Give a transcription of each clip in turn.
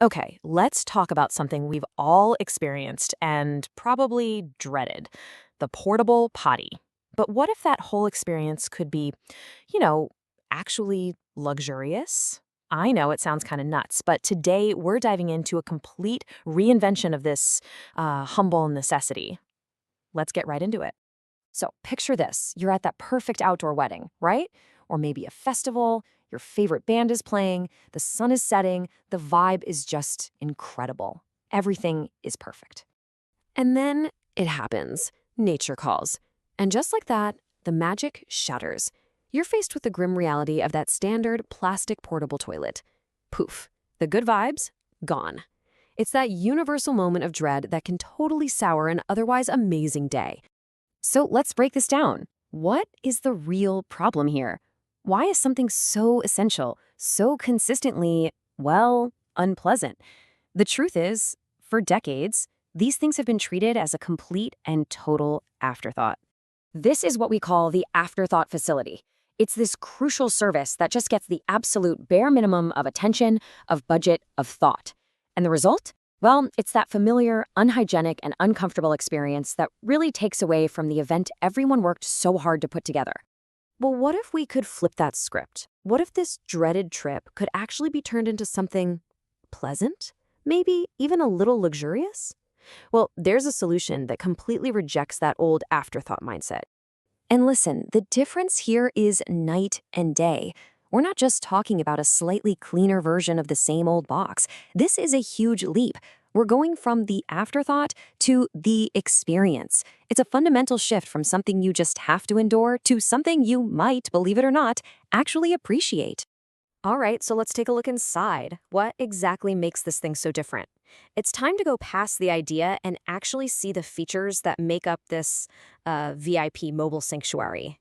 Okay, let's talk about something we've all experienced and probably dreaded, the portable potty. But what if that whole experience could be, you know, actually luxurious? I know it sounds kind of nuts, but today we're diving into a complete reinvention of this humble necessity. Let's get right into it. So picture this. You're at that perfect outdoor wedding, right? Or maybe a festival, your favorite band is playing, the sun is setting, the vibe is just incredible. Everything is perfect. And then it happens. Nature calls. And just like that, the magic shatters. You're faced with the grim reality of that standard plastic portable toilet. Poof. The good vibes? Gone. It's that universal moment of dread that can totally sour an otherwise amazing day. So let's break this down. What is the real problem here? Why is something so essential, so consistently, well, unpleasant? The truth is, for decades, these things have been treated as a complete and total afterthought. This is what we call the afterthought facility. It's this crucial service that just gets the absolute bare minimum of attention, of budget, of thought. And the result? Well, it's that familiar, unhygienic, and uncomfortable experience that really takes away from the event everyone worked so hard to put together. Well, what if we could flip that script? What if this dreaded trip could actually be turned into something pleasant? Maybe even a little luxurious? Well, there's a solution that completely rejects that old afterthought mindset. And listen, the difference here is night and day. We're not just talking about a slightly cleaner version of the same old box. This is a huge leap. We're going from the afterthought to the experience. It's a fundamental shift from something you just have to endure to something you might, believe it or not, actually appreciate. All right, so let's take a look inside. What exactly makes this thing so different? It's time to go past the idea and actually see the features that make up this VIP mobile sanctuary.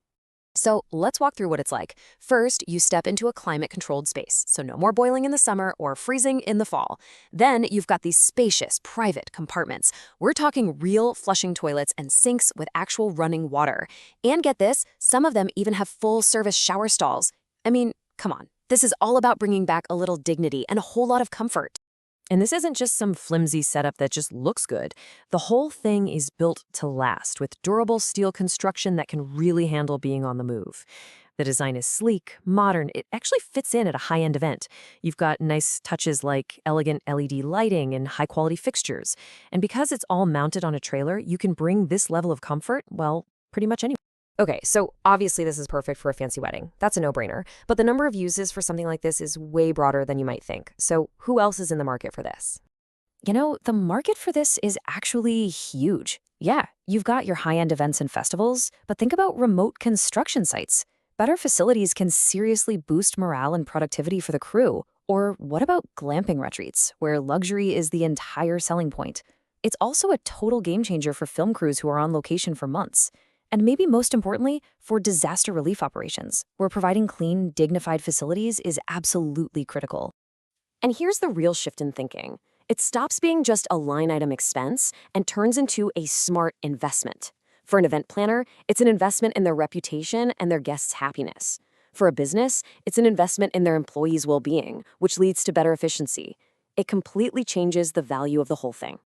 So let's walk through what it's like. First, you step into a climate-controlled space, so no more boiling in the summer or freezing in the fall. Then you've got these spacious, private compartments. We're talking real flushing toilets and sinks with actual running water. And get this, some of them even have full-service shower stalls. I mean, come on. This is all about bringing back a little dignity and a whole lot of comfort. And this isn't just some flimsy setup that just looks good. The whole thing is built to last with durable steel construction that can really handle being on the move. The design is sleek, modern. It actually fits in at a high-end event. You've got nice touches like elegant LED lighting and high-quality fixtures. And because it's all mounted on a trailer, you can bring this level of comfort, well, pretty much anywhere. Okay, so obviously this is perfect for a fancy wedding. That's a no-brainer. But the number of uses for something like this is way broader than you might think. So who else is in the market for this? You know, the market for this is actually huge. Yeah, you've got your high-end events and festivals, but think about remote construction sites. Better facilities can seriously boost morale and productivity for the crew. Or what about glamping retreats, where luxury is the entire selling point? It's also a total game changer for film crews who are on location for months. And maybe most importantly, for disaster relief operations, where providing clean, dignified facilities is absolutely critical. And here's the real shift in thinking. It stops being just a line item expense and turns into a smart investment. For an event planner, it's an investment in their reputation and their guests' happiness. For a business, it's an investment in their employees' well-being, which leads to better efficiency. It completely changes the value of the whole thing.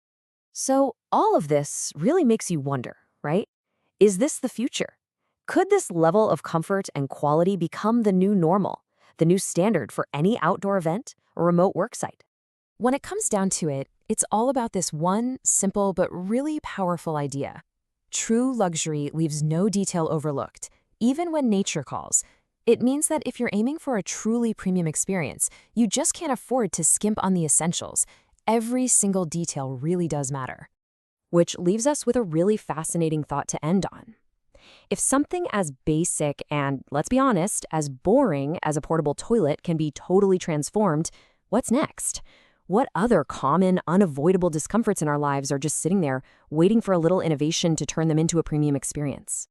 So all of this really makes you wonder, right? Is this the future? Could this level of comfort and quality become the new normal, the new standard for any outdoor event or remote work site? When it comes down to it, it's all about this one simple but really powerful idea. True luxury leaves no detail overlooked, even when nature calls. It means that if you're aiming for a truly premium experience, you just can't afford to skimp on the essentials. Every single detail really does matter. Which leaves us with a really fascinating thought to end on. If something as basic and, let's be honest, as boring as a portable toilet can be totally transformed, what's next? What other common, unavoidable discomforts in our lives are just sitting there, waiting for a little innovation to turn them into a premium experience?